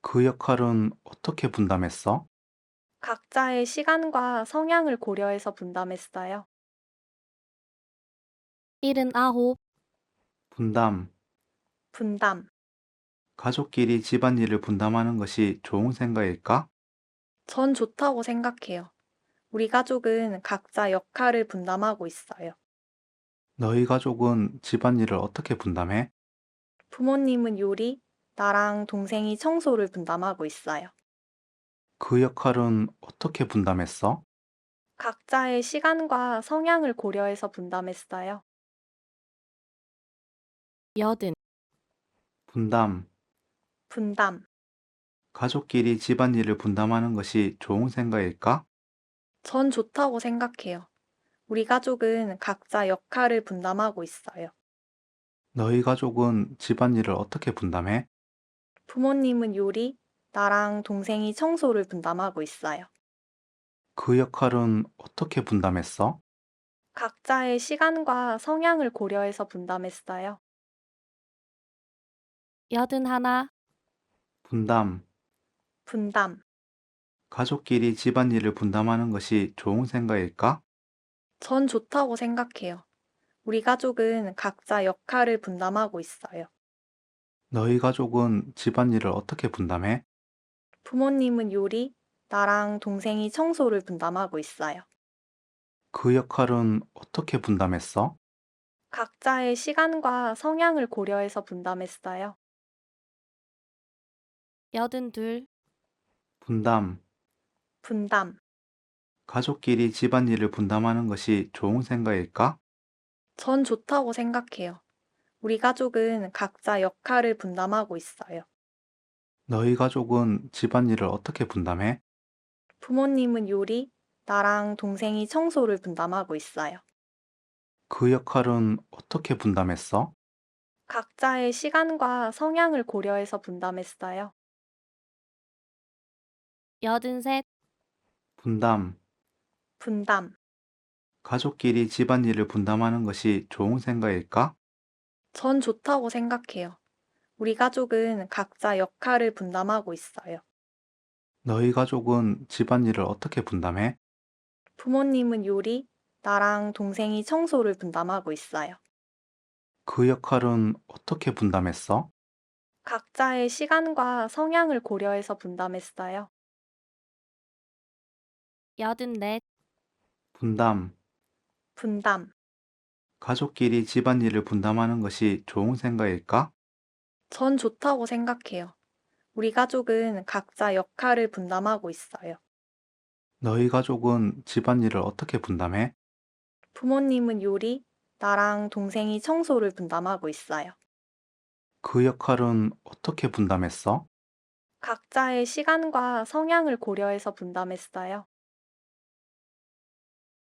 그 역할은 어떻게 분담했어? 각자의 시간과 성향을 고려해서 분담했어요. 79, 분담. 분담. 가족끼리 집안일을 분담하는 것이 좋은 생각일까? 전 좋다고 생각해요. 우리 가족은 각자 역할을 분담하고 있어요. 너희 가족은 집안일을 어떻게 분담해? 부모님은 요리, 나랑 동생이 청소를 분담하고 있어요. 그 역할은 어떻게 분담했어? 각자의 시간과 성향을 고려해서 분담했어요. 80, 분담. 분담. 가족끼리 집안일을 분담하는 것이 좋은 생각일까? 전 좋다고 생각해요. 우리 가족은 각자 역할을 분담하고 있어요. 너희 가족은 집안일을 어떻게 분담해? 부모님은 요리, 나랑 동생이 청소를 분담하고 있어요. 그 역할은 어떻게 분담했어? 각자의 시간과 성향을 고려해서 분담했어요. 81, 분담. 분담. 가족끼리 집안일을 분담하는 것이 좋은 생각일까? 전 좋다고 생각해요. 우리 가족은 각자 역할을 분담하고 있어요. 너희 가족은 집안일을 어떻게 분담해? 부모님은 요리, 나랑 동생이 청소를 분담하고 있어요. 그 역할은 어떻게 분담했어? 각자의 시간과 성향을 고려해서 분담했어요. 82, 분담. 분담. 가족끼리 집안일을 분담하는 것이 좋은 생각일까? 전 좋다고 생각해요. 우리 가족은 각자 역할을 분담하고 있어요. 너희 가족은 집안일을 어떻게 분담해? 부모님은 요리, 나랑 동생이 청소를 분담하고 있어요. 그 역할은 어떻게 분담했어? 각자의 시간과 성향을 고려해서 분담했어요. 83, 분담. 분담. 가족끼리 집안일을 분담하는 것이 좋은 생각일까? 전 좋다고 생각해요. 우리 가족은 각자 역할을 분담하고 있어요. 너희 가족은 집안일을 어떻게 분담해? 부모님은 요리, 나랑 동생이 청소를 분담하고 있어요. 그 역할은 어떻게 분담했어? 각자의 시간과 성향을 고려해서 분담했어요. 84, 분담. 분담. 가족끼리 집안일을 분담하는 것이 좋은 생각일까? 전 좋다고 생각해요. 우리 가족은 각자 역할을 분담하고 있어요. 너희 가족은 집안일을 어떻게 분담해? 부모님은 요리, 나랑 동생이 청소를 분담하고 있어요. 그 역할은 어떻게 분담했어? 각자의 시간과 성향을 고려해서 분담했어요.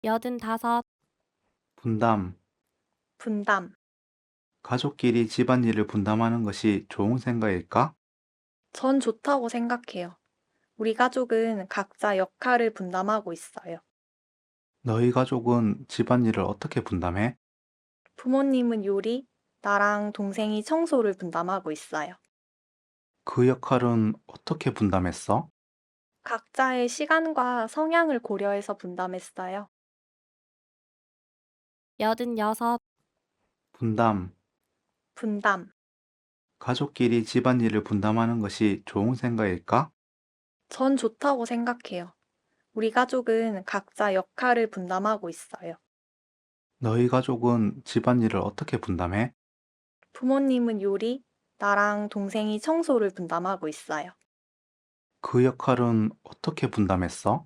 85, 분담. 분담. 가족끼리 집안일을 분담하는 것이 좋은 생각일까? 전 좋다고 생각해요. 우리 가족은 각자 역할을 분담하고 있어요. 너희 가족은 집안일을 어떻게 분담해? 부모님은 요리, 나랑 동생이 청소를 분담하고 있어요. 그 역할은 어떻게 분담했어? 각자의 시간과 성향을 고려해서 분담했어요. 86. 분담. 분담. 가족끼리 집안일을 분담하는 것이 좋은 생각일까? 전 좋다고 생각해요. 우리 가족은 각자 역할을 분담하고 있어요. 너희 가족은 집안일을 어떻게 분담해? 부모님은 요리, 나랑 동생이 청소를 분담하고 있어요. 그 역할은 어떻게 분담했어?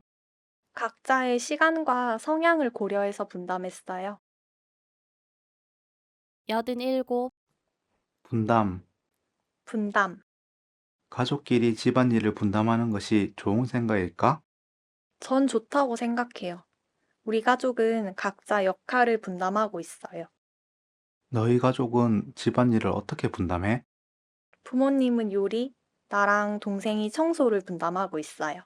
각자의 시간과 성향을 고려해서 분담했어요. 87. 분담. 분담. 가족끼리 집안일을 분담하는 것이 좋은 생각일까? 전 좋다고 생각해요. 우리 가족은 각자 역할을 분담하고 있어요. 너희 가족은 집안일을 어떻게 분담해? 부모님은 요리, 나랑 동생이 청소를 분담하고 있어요.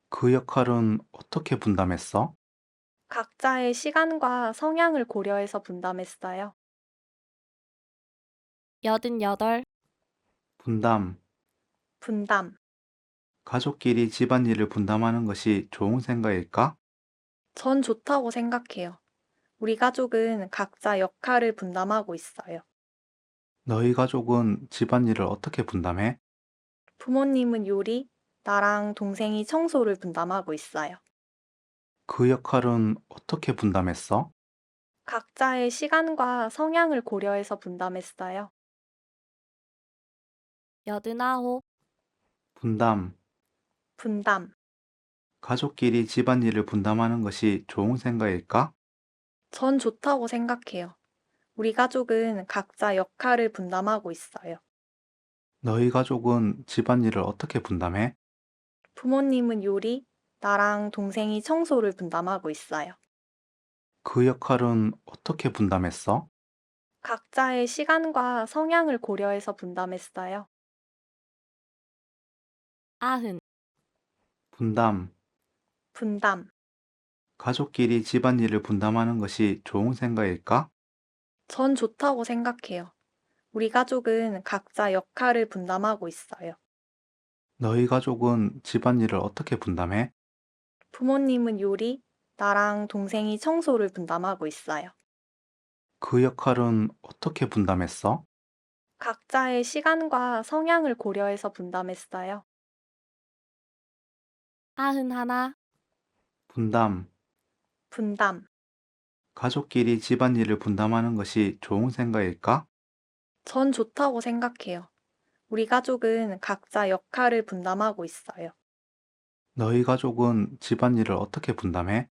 그 역할은 어떻게 분담했어? 각자의 시간과 성향을 고려해서 분담했어요. 88. 분담. 분담. 가족끼리 집안일을 분담하는 것이 좋은 생각일까? 전 좋다고 생각해요. 우리 가족은 각자 역할을 분담하고 있어요. 너희 가족은 집안일을 어떻게 분담해? 부모님은 요리, 나랑 동생이 청소를 분담하고 있어요. 그 역할은 어떻게 분담했어? 각자의 시간과 성향을 고려해서 분담했어요. 89. 분담. 분담. 가족끼리 집안일을 분담하는 것이 좋은 생각일까? 전 좋다고 생각해요. 우리 가족은 각자 역할을 분담하고 있어요. 너희 가족은 집안일을 어떻게 분담해? 부모님은 요리, 나랑 동생이 청소를 분담하고 있어요. 그 역할은 어떻게 분담했어? 각자의 시간과 성향을 고려해서 분담했어요. 90. 분담. 분담. 가족끼리 집안일을 분담하는 것이 좋은 생각일까? 전 좋다고 생각해요. 우리 가족은 각자 역할을 분담하고 있어요. 너희 가족은 집안일을 어떻게 분담해? 부모님은 요리, 나랑 동생이 청소를 분담하고 있어요. 그 역할은 어떻게 분담했어? 각자의 시간과 성향을 고려해서 분담했어요. 91. 분담. 분담. 가족끼리 집안일을 분담하는 것이 좋은 생각일까? 전 좋다고 생각해요. 우리 가족은 각자 역할을 분담하고 있어요. 너희 가족은 집안일을 어떻게 분담해?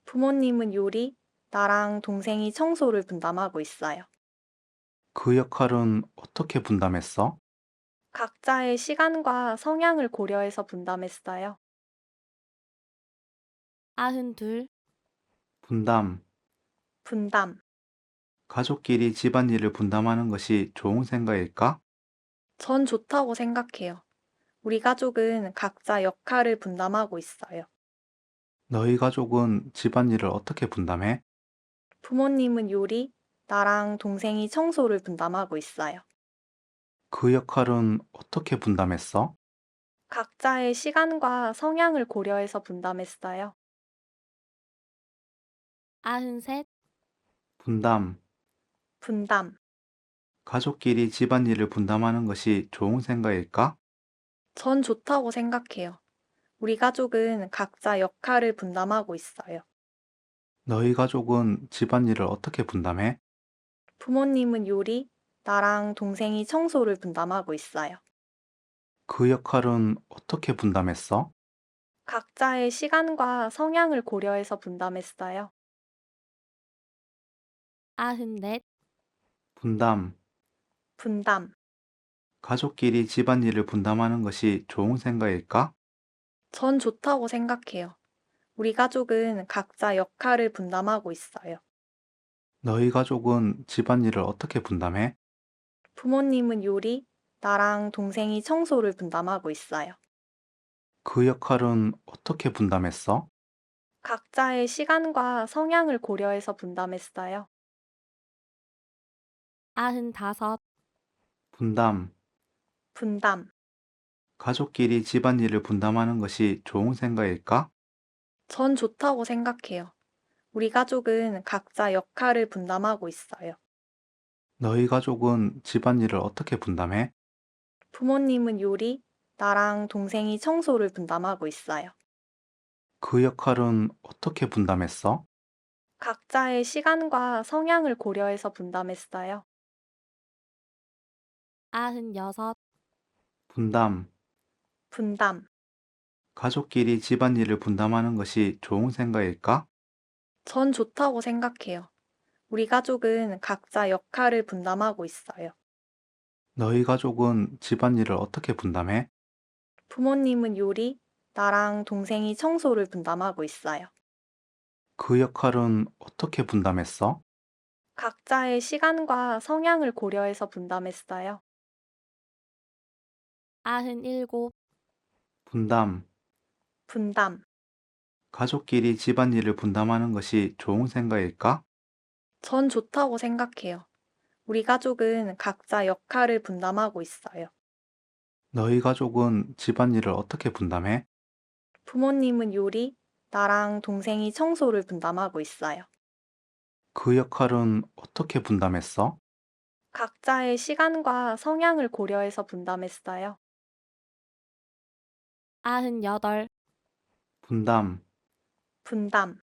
부모님은 요리, 나랑 동생이 청소를 분담하고 있어요. 그 역할은 어떻게 분담했어? 각자의 시간과 성향을 고려해서 분담했어요. 92. 분담. 분담. 가족끼리 집안일을 분담하는 것이 좋은 생각일까? 전 좋다고 생각해요. 우리 가족은 각자 역할을 분담하고 있어요. 너희 가족은 집안일을 어떻게 분담해? 부모님은 요리, 나랑 동생이 청소를 분담하고 있어요. 그 역할은 어떻게 분담했어? 각자의 시간과 성향을 고려해서 분담했어요. 93. 분담. 분담. 가족끼리 집안일을 분담하는 것이 좋은 생각일까? 전 좋다고 생각해요. 우리 가족은 각자 역할을 분담하고 있어요. 너희 가족은 집안일을 어떻게 분담해? 부모님은 요리, 나랑 동생이 청소를 분담하고 있어요. 그 역할은 어떻게 분담했어? 각자의 시간과 성향을 고려해서 분담했어요. 94. 분담. 분담. 가족끼리 집안일을 분담하는 것이 좋은 생각일까? 전 좋다고 생각해요. 우리 가족은 각자 역할을 분담하고 있어요. 너희 가족은 집안일을 어떻게 분담해? 부모님은 요리, 나랑 동생이 청소를 분담하고 있어요. 그 역할은 어떻게 분담했어? 각자의 시간과 성향을 고려해서 분담했어요. 95, 분담. 분담. 가족끼리 집안일을 분담하는 것이 좋은 생각일까? 전 좋다고 생각해요. 우리 가족은 각자 역할을 분담하고 있어요. 너희 가족은 집안일을 어떻게 분담해? 부모님은 요리, 나랑 동생이 청소를 분담하고 있어요. 그 역할은 어떻게 분담했어? 각자의 시간과 성향을 고려해서 분담했어요. 96, 분담. 분담. 가족끼리 집안일을 분담하는 것이 좋은 생각일까? 전 좋다고 생각해요. 우리 가족은 각자 역할을 분담하고 있어요. 너희 가족은 집안일을 어떻게 분담해? 부모님은 요리, 나랑 동생이 청소를 분담하고 있어요. 그 역할은 어떻게 분담했어? 각자의 시간과 성향을 고려해서 분담했어요. 97, 분담. 분담. 가족끼리 집안일을 분담하는 것이 좋은 생각일까? 전 좋다고 생각해요. 우리 가족은 각자 역할을 분담하고 있어요. 너희 가족은 집안일을 어떻게 분담해? 부모님은 요리, 나랑 동생이 청소를 분담하고 있어요. 그 역할은 어떻게 분담했어? 각자의 시간과 성향을 고려해서 분담했어요. 98, 분담. 분담.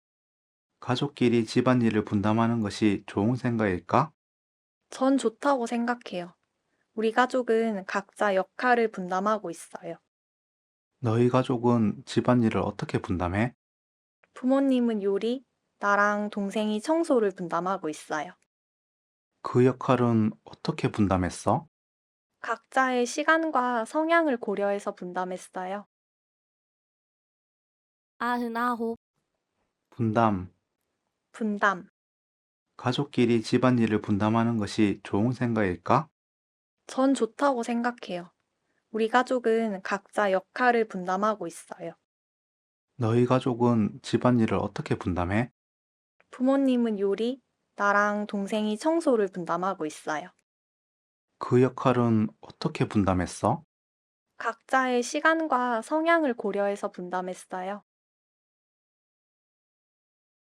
가족끼리 집안일을 분담하는 것이 좋은 생각일까? 전 좋다고 생각해요. 우리 가족은 각자 역할을 분담하고 있어요. 너희 가족은 집안일을 어떻게 분담해? 부모님은 요리, 나랑 동생이 청소를 분담하고 있어요. 그 역할은 어떻게 분담했어? 각자의 시간과 성향을 고려해서 분담했어요. 99, 분담. 분담. 가족끼리 집안일을 분담하는 것이 좋은 생각일까? 전 좋다고 생각해요. 우리 가족은 각자 역할을 분담하고 있어요. 너희 가족은 집안일을 어떻게 분담해? 부모님은 요리, 나랑 동생이 청소를 분담하고 있어요. 그 역할은 어떻게 분담했어? 각자의 시간과 성향을 고려해서 분담했어요.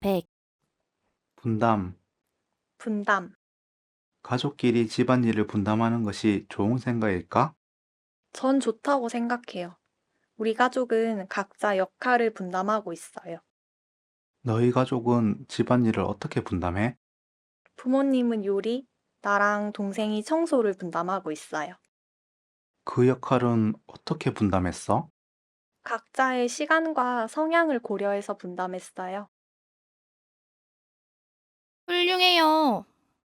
100, 분담. 분담. 가족끼리 집안일을 분담하는 것이 좋은 생각일까? 전 좋다고 생각해요. 우리 가족은 각자 역할을 분담하고 있어요. 너희 가족은 집안일을 어떻게 분담해? 부모님은 요리, 나랑 동생이 청소를 분담하고 있어요. 그 역할은 어떻게 분담했어? 각자의 시간과 성향을 고려해서 분담했어요. 훌륭해요.